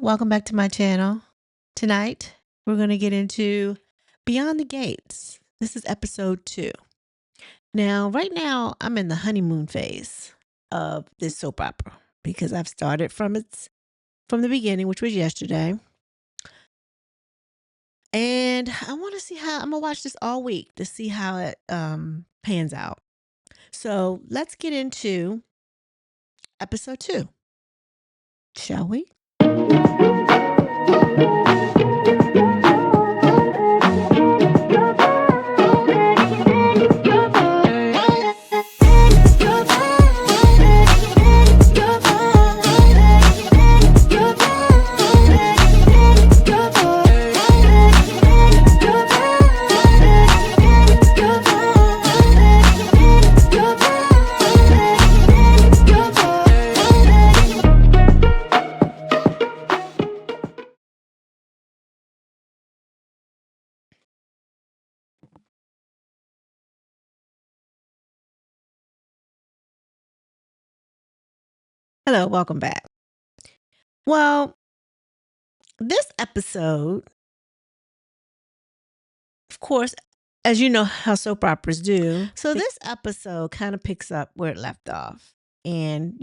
Welcome back to my channel. Tonight, we're going to get into Beyond the Gates. This is episode 2. Now, right now, I'm in the honeymoon phase of this soap opera because I've started from the beginning, which was yesterday. And I want to see how I'm going to watch this all week to see how it pans out. So, let's get into episode 2. Shall we? Hello, welcome back. Well, this episode, of course, as you know how soap operas do. So this episode kind of picks up where it left off. And,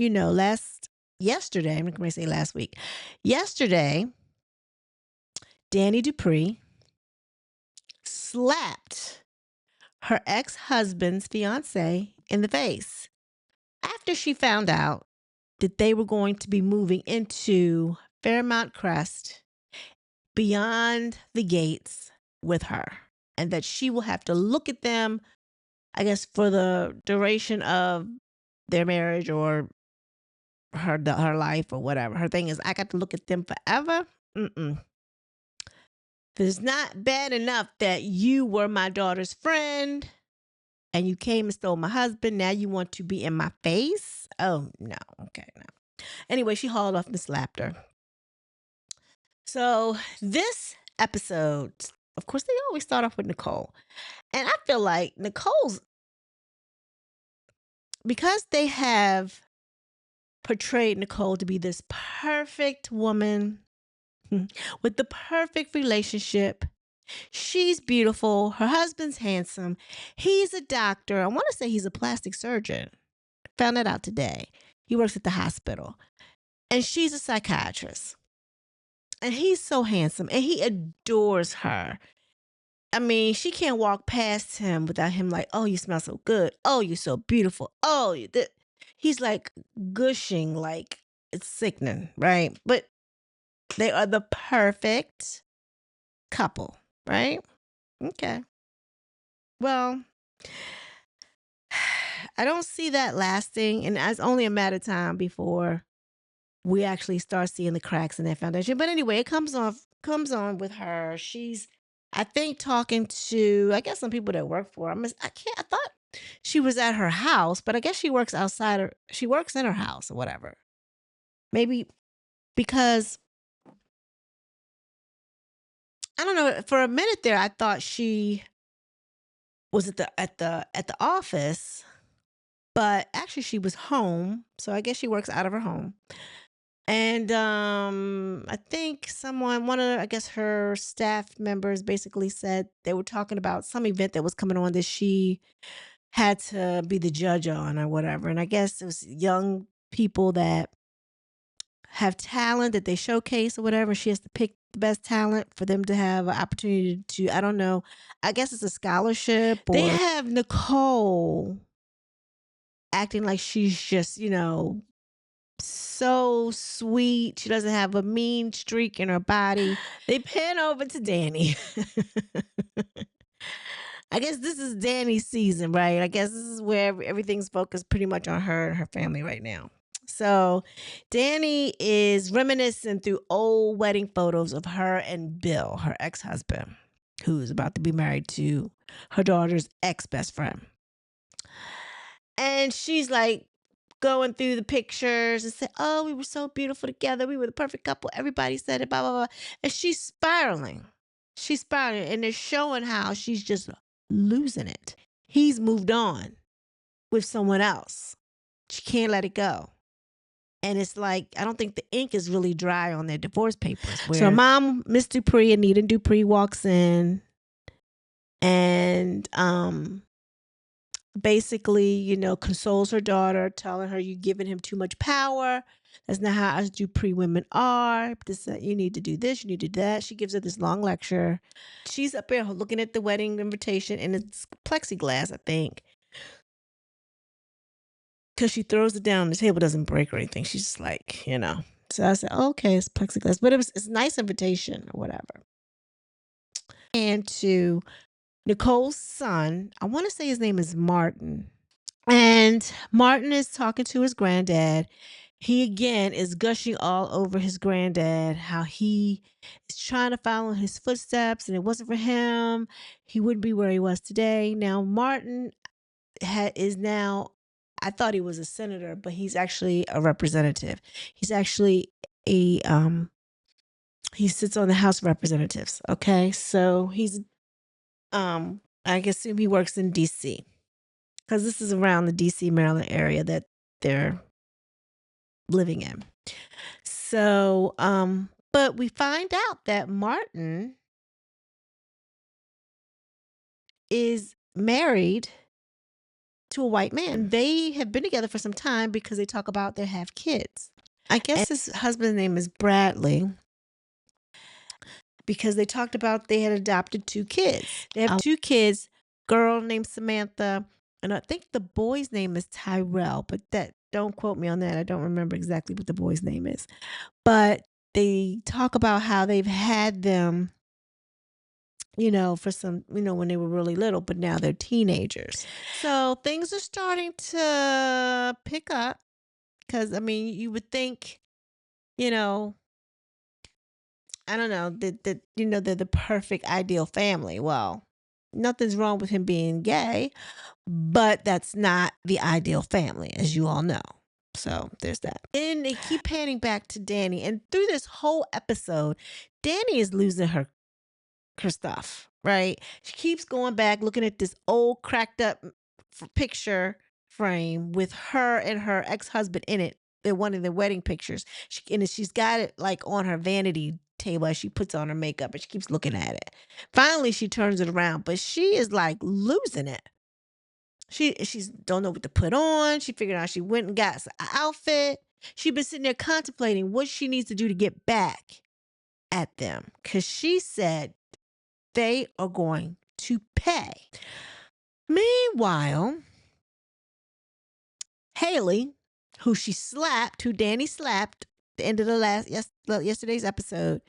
yesterday, I'm going to say last week. Yesterday, Danny Dupree slapped her ex-husband's fiance in the face after she found out that they were going to be moving into Fairmount Crest beyond the gates with her, and that she will have to look at them, I guess, for the duration of their marriage or her life or whatever. Her thing is, I got to look at them forever. It's not bad enough that you were my daughter's friend and you came and stole my husband. Now you want to be in my face? Oh, no. Okay, no. Anyway, she hauled off and slapped her. So this episode, of course, they always start off with Nicole. And I feel like because they have portrayed Nicole to be this perfect woman with the perfect relationship. She's beautiful. Her husband's handsome. He's a doctor. I want to say he's a plastic surgeon. Found that out today. He works at the hospital. And she's a psychiatrist. And he's so handsome. And he adores her. I mean, she can't walk past him without him like, oh, you smell so good. Oh, you're so beautiful. Oh, he's like gushing, like it's sickening, right? But they are the perfect couple, right? Okay. Well, I don't see that lasting, and it's only a matter of time before we actually start seeing the cracks in that foundation. But anyway, it comes on with her. She's, I think, talking to, I guess, some people that work for her. I thought she was at her house, but I guess she works outside she works in her house or whatever. Maybe because I don't know, for a minute there I thought she was at the office, but actually she was home. So I guess she works out of her home. And I think one of, I guess, her staff members basically said they were talking about some event that was coming on that she had to be the judge on or whatever. And I guess it was young people that have talent that they showcase or whatever. She has to pick the best talent for them to have an opportunity to, I don't know, I guess it's a scholarship. They have Nicole acting like she's just, so sweet. She doesn't have a mean streak in her body. They pan over to Danny. I guess this is Danny's season, right? I guess this is where everything's focused pretty much on her and her family right now. So Danny is reminiscing through old wedding photos of her and Bill, her ex-husband, who's about to be married to her daughter's ex-best friend. And she's like going through the pictures and say, oh, we were so beautiful together. We were the perfect couple. Everybody said it, blah, blah, blah. And she's spiraling. And they're showing how she's just losing it. He's moved on with someone else. She can't let it go. And it's like, I don't think the ink is really dry on their divorce papers. So mom, Miss Dupree, Anita Dupree, walks in and basically, consoles her daughter, telling her you're giving him too much power. That's not how us Dupree women are. This, you need to do this, you need to do that. She gives her this long lecture. She's up there looking at the wedding invitation, and it's plexiglass, I think. Because she throws it down, the table doesn't break or anything. She's just like, So I said, oh, okay, it's plexiglass. But it's a nice invitation or whatever. And to Nicole's son, I want to say his name is Martin. And Martin is talking to his granddad. He again is gushing all over his granddad, how he is trying to follow in his footsteps, and it wasn't for him, he wouldn't be where he was today. Now, Martin is now, I thought he was a senator, but he's actually a representative. He's actually a he sits on the House of Representatives. Okay, so he's I assume he works in DC, because this is around the DC, Maryland area that they're living in. So, but we find out that Martin is married to a white man. They have been together for some time because they talk about they have kids. I guess his husband's name is Bradley, because they talked about they had adopted 2 kids. They have 2 kids, girl named Samantha, and I think the boy's name is Tyrell, but don't quote me on that. I don't remember exactly what the boy's name is. But they talk about how they've had them, for some, when they were really little, but now they're teenagers. So things are starting to pick up, because, I mean, you would think, I don't know, that they're the perfect ideal family. Well, nothing's wrong with him being gay, but that's not the ideal family, as you all know. So there's that. Then they keep panning back to Danny, and through this whole episode, Danny is losing her stuff, right? She keeps going back, looking at this old cracked up picture frame with her and her ex-husband in it. They're one of the wedding pictures. She's got it like on her vanity table as she puts on her makeup, and she keeps looking at it. Finally, she turns it around, but she is like losing it. She's don't know what to put on. She figured out she went and got an outfit. She's been sitting there contemplating what she needs to do to get back at them, because she said they are going to pay. Meanwhile, Haley, who Danny slapped at the end of yesterday's episode,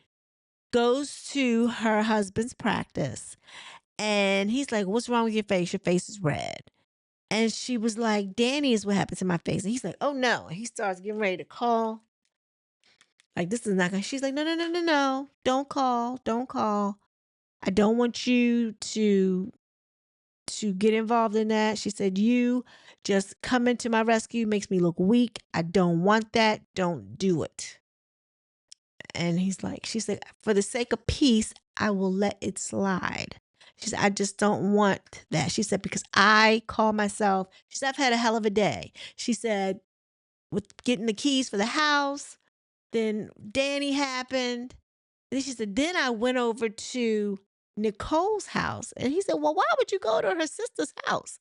goes to her husband's practice, and he's like, "What's wrong with your face? Your face is red." And she was like, "Danny is what happened to my face." And he's like, "Oh no." And he starts getting ready to call. Like, this is not gonna. She's like, "No, no, no, no, no. Don't call. Don't call. I don't want you to get involved in that." She said, "You just coming to my rescue makes me look weak. I don't want that. Don't do it." And she said, "For the sake of peace, I will let it slide." She said, "I just don't want that." She said, "Because I call myself," she said, "I've had a hell of a day." She said, "With getting the keys for the house, then Danny happened." And then she said, "Then I went over to Nicole's house." And he said, "Well, why would you go to her sister's house?"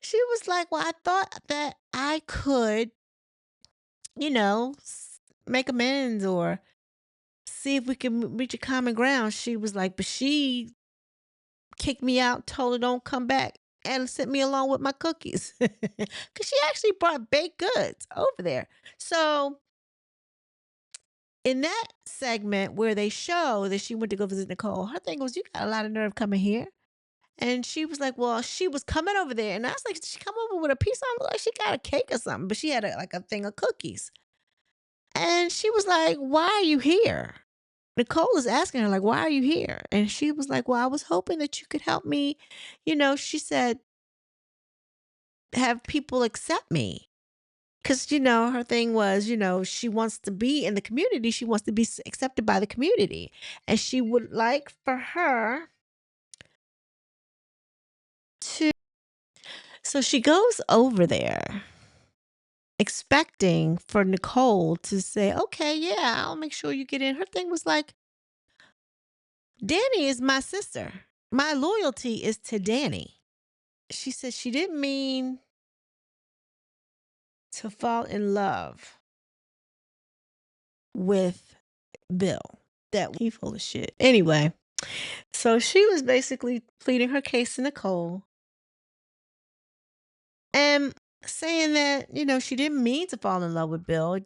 She was like, "Well, I thought that I could, make amends or see if we can reach a common ground." She was like, "But she kicked me out, told her don't come back, and sent me along with my cookies." Because she actually brought baked goods over there. So in that segment where they show that she went to go visit Nicole, her thing was, "You got a lot of nerve coming here." And she was like, "Well, she was coming over there." And I was like, "She come over with a piece on, like she got a cake or something," but she had a thing of cookies. And she was like, "Why are you here?" Nicole is asking her, like, "Why are you here?" And she was like, "Well, I was hoping that you could help me." She said, "Have people accept me." Because, her thing was, she wants to be in the community. She wants to be accepted by the community. And she would like for her to. So she goes over there expecting for Nicole to say, okay, yeah, I'll make sure you get in. Her thing was like, Danny is my sister. My loyalty is to Danny. She said she didn't mean to fall in love with Bill. That he full of shit. Anyway, so she was basically pleading her case to Nicole and saying that, she didn't mean to fall in love with Bill.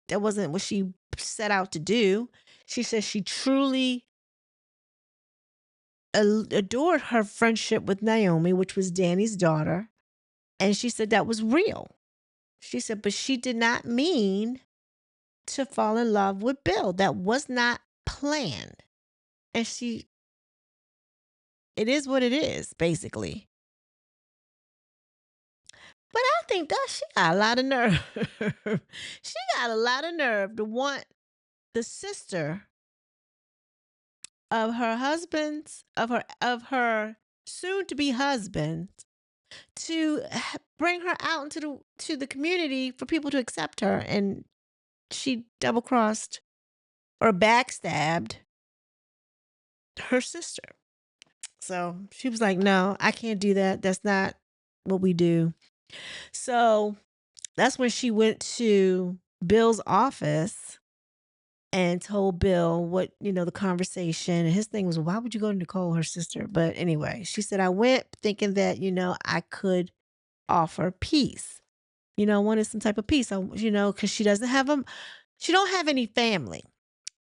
That wasn't what she set out to do. She said she truly adored her friendship with Naomi, which was Danny's daughter. And she said that was real. She said, but she did not mean to fall in love with Bill. That was not planned. And it is what it is, basically. But I think that she got a lot of nerve. She got a lot of nerve to want the sister of her husband's of her soon to be husband to bring her out into the community for people to accept her, and she double crossed or backstabbed her sister. So she was like, "No, I can't do that. That's not what we do." So that's when she went to Bill's office and told Bill what, the conversation. And his thing was, why would you go to Nicole, her sister? But anyway, she said, I went thinking that, I could offer peace. Wanted some type of peace. Because she don't have any family.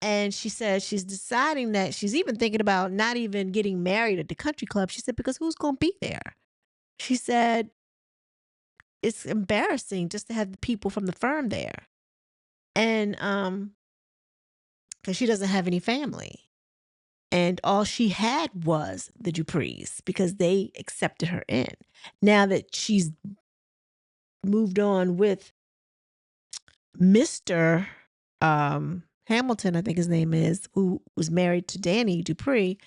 And she said she's deciding that she's even thinking about not even getting married at the country club. She said, because who's going to be there? She said, it's embarrassing just to have the people from the firm there. And, because she doesn't have any family. And all she had was the Duprees because they accepted her in. Now that she's moved on with Mr. Hamilton, I think his name is, who was married to Danny Dupree,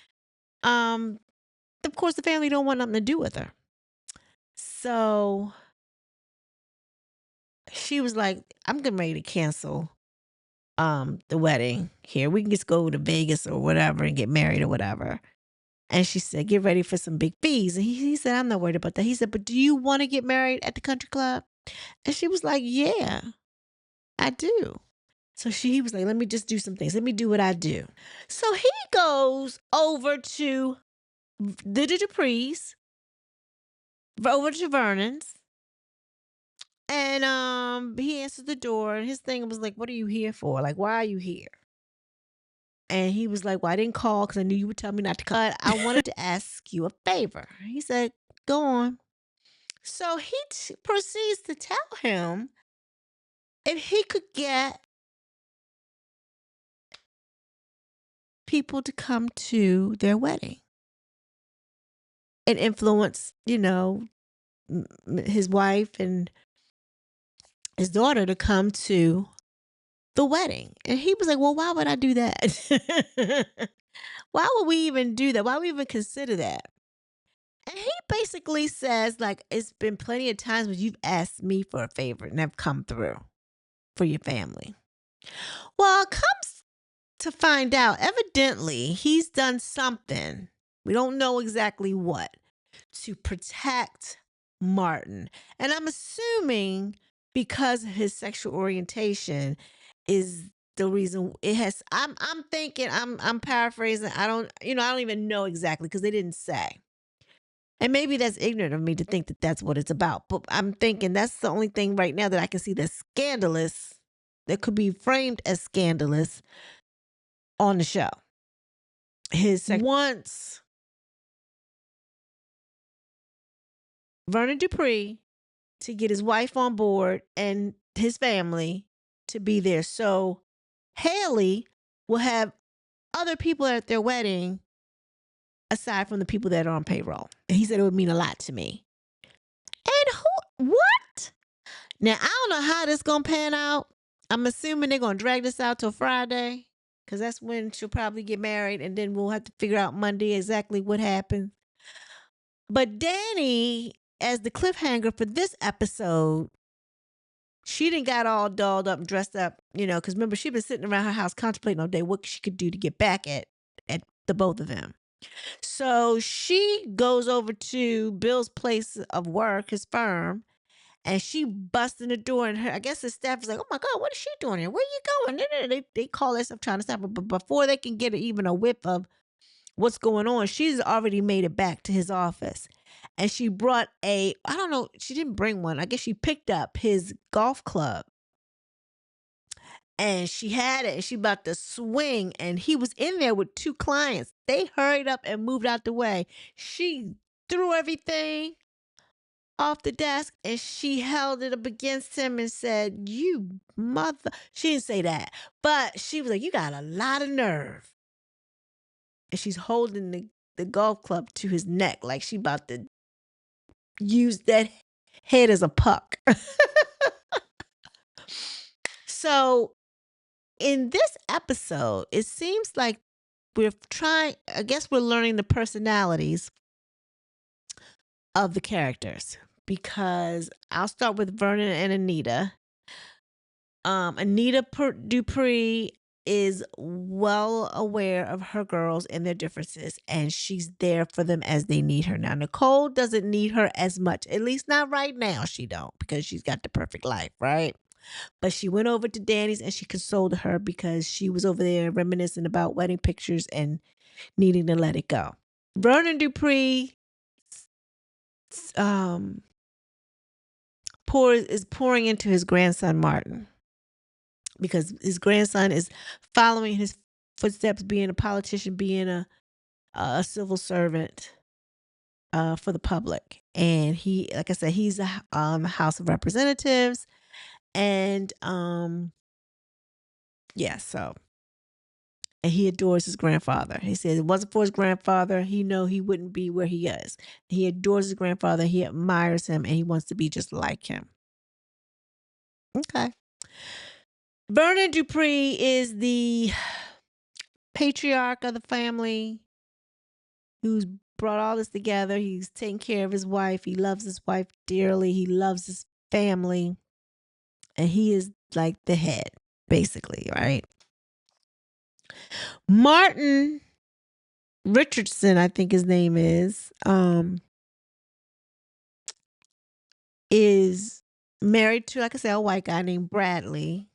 of course the family don't want nothing to do with her. So she was like, I'm getting ready to cancel the wedding here. We can just go to Vegas or whatever and get married or whatever. And she said, get ready for some big fees. And he said, I'm not worried about that. He said, but do you want to get married at the country club? And she was like, yeah, I do. So he was like, let me just do some things. Let me do what I do. So he goes over to the Duprees, over to Vernon's. And he answered the door. And his thing was like, what are you here for? Like, why are you here? And he was like, well, I didn't call because I knew you would tell me not to call. I wanted to ask you a favor. He said, go on. So he proceeds to tell him if he could get people to come to their wedding and influence, his wife and his daughter to come to the wedding. And he was like, well, why would I do that? Why would we even do that? Why would we even consider that? And he basically says, like, it's been plenty of times when you've asked me for a favor and I've come through for your family. Well, it comes to find out, evidently, he's done something. We don't know exactly what to protect Martin. And I'm assuming because of his sexual orientation is the reason it has. I'm thinking, I'm paraphrasing. I don't even know exactly because they didn't say. And maybe that's ignorant of me to think that that's what it's about. But I'm thinking that's the only thing right now that I can see that's scandalous, that could be framed as scandalous on the show. Once Vernon Dupree to get his wife on board and his family to be there. So Haley will have other people at their wedding aside from the people that are on payroll. And he said it would mean a lot to me. And what? Now, I don't know how this going to pan out. I'm assuming they're going to drag this out till Friday because that's when she'll probably get married. And then we'll have to figure out Monday exactly what happened. But Danny, as the cliffhanger for this episode, She didn't got all dolled up and dressed up, because remember she'd been sitting around her house contemplating all day what she could do to get back at the both of them. So she goes over to Bill's place of work, his firm, and she busts in the door, and I guess the staff is like, "Oh my God, what is she doing here? Where you going?" They call themselves trying to stop her, but before they can get even a whiff of what's going on, she's already made it back to his office. And she brought I don't know, she didn't bring one. I guess she picked up his golf club and she had it and she about to swing. And he was in there with two clients. They hurried up and moved out the way. She threw everything off the desk and she held it up against him and said, "You mother." She didn't say that, but she was like, "You got a lot of nerve." And she's holding the golf club to his neck like she about to use that head as a puck. So in this episode, it seems like I guess we're learning the personalities of the characters because I'll start with Vernon and Anita. Dupree is well aware of her girls and their differences, and she's there for them as they need her. Now, Nicole doesn't need her as much, at least not right now. She don't because she's got the perfect life, right? But she went over to Danny's and she consoled her because she was over there reminiscing about wedding pictures and needing to let it go. Vernon Dupree um, is pouring into his grandson Martin because his grandson is following his footsteps, being a politician, being a civil servant for the public. And he, like I said, he's a House of Representatives, and yeah, so and he adores his grandfather. He says it wasn't for his grandfather, he wouldn't be where he is. He adores his grandfather. He admires him, and he wants to be just like him. Okay. Vernon Dupree is the patriarch of the family who's brought all this together. He's taking care of his wife. He loves his wife dearly. He loves his family. And he is like the head, basically, right? Martin Richardson, I think his name is married to, like I said, a white guy named Bradley.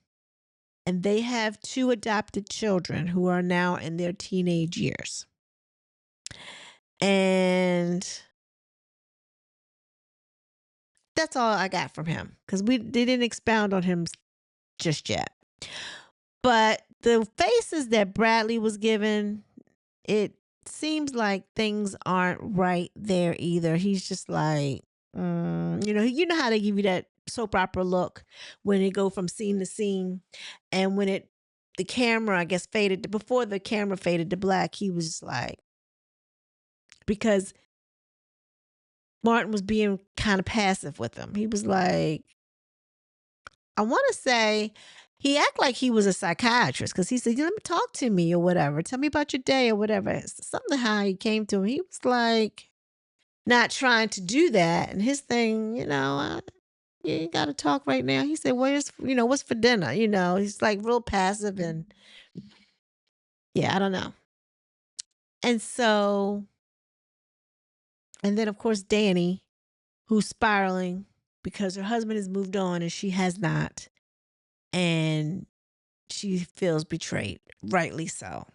And they have two adopted children who are now in their teenage years. And that's all I got from him because they didn't expound on him just yet. But the faces that Bradley was given, it seems like things aren't right there either. He's just like, you know how they give you that soap opera look when they go from scene to scene, and when the camera, I guess, before the camera faded to black, he was just like, because Martin was being kind of passive with him. He was like, I want to say he acted like he was a psychiatrist because he said, "Let me talk to me or whatever. Tell me about your day or whatever." Something how he came to him. He was like not trying to do that. And his thing, you ain't got to talk right now. He said, what's for dinner? He's like real passive and yeah, I don't know. And so, and then of course, Danny, who's spiraling because her husband has moved on and she has not. And she feels betrayed, rightly so.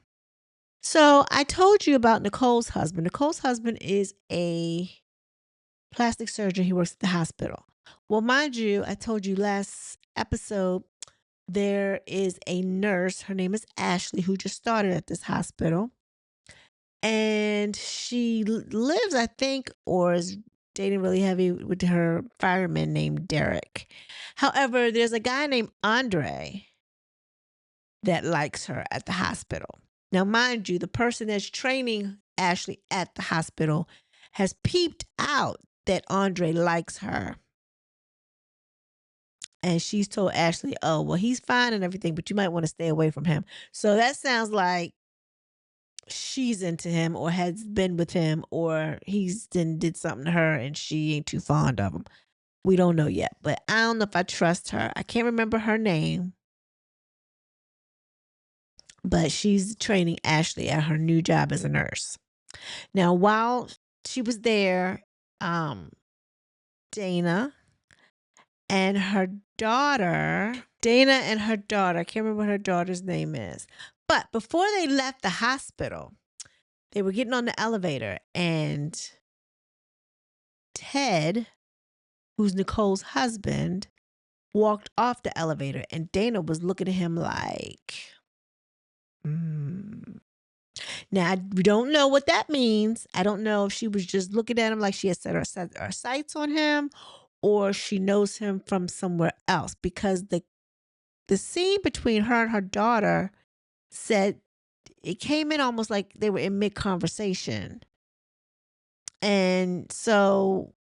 So I told you about Nicole's husband. Nicole's husband is a plastic surgeon. He works at the hospital. Well, mind you, I told you last episode there is a nurse. Her name is Ashley, who just started at this hospital. And she lives, I think, or is dating really heavy with her fireman named Derek. However, there's a guy named Andre that likes her at the hospital. Now, mind you, the person that's training Ashley at the hospital has peeped out that Andre likes her. And she's told Ashley, "Oh, well, he's fine and everything, but you might want to stay away from him." So that sounds like she's into him or has been with him or he's did something to her and she ain't too fond of him. We don't know yet, but I don't know if I trust her. I can't remember her name, but she's training Ashley at her new job as a nurse. Now, while she was there, um, Dana and her daughter, I can't remember what her daughter's name is. But before they left the hospital, they were getting on the elevator, and Ted, who's Nicole's husband, walked off the elevator, and Dana was looking at him like, mm. Now, we don't know what that means. I don't know if she was just looking at him like she had set her sights on him, or she knows him from somewhere else, because the scene between her and her daughter said it came in almost like they were in mid conversation. And so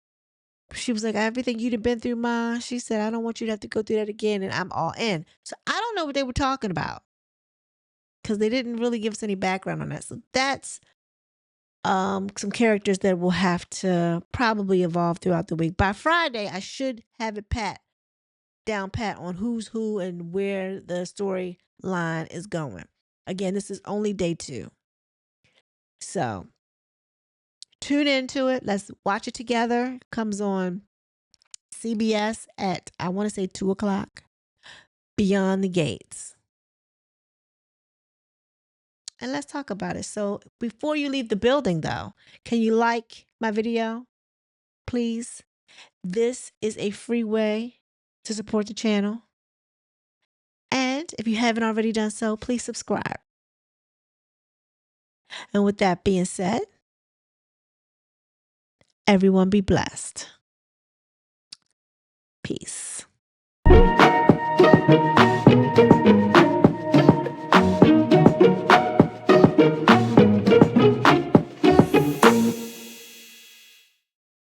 she was like, everything you'd have been through, Ma. She said, I don't want you to have to go through that again. And I'm all in. So I don't know what they were talking about, because they didn't really give us any background on that. So that's some characters that will have to probably evolve throughout the week. By Friday, I should have it down pat on who's who and where the storyline is going. Again, this is only day 2. So tune into it. Let's watch it together. Comes on CBS at, I want to say, 2:00. Beyond the Gates. And let's talk about it. So before you leave the building, though, can you like my video, please? This is a free way to support the channel. And if you haven't already done so, please subscribe. And with that being said, everyone be blessed. Peace.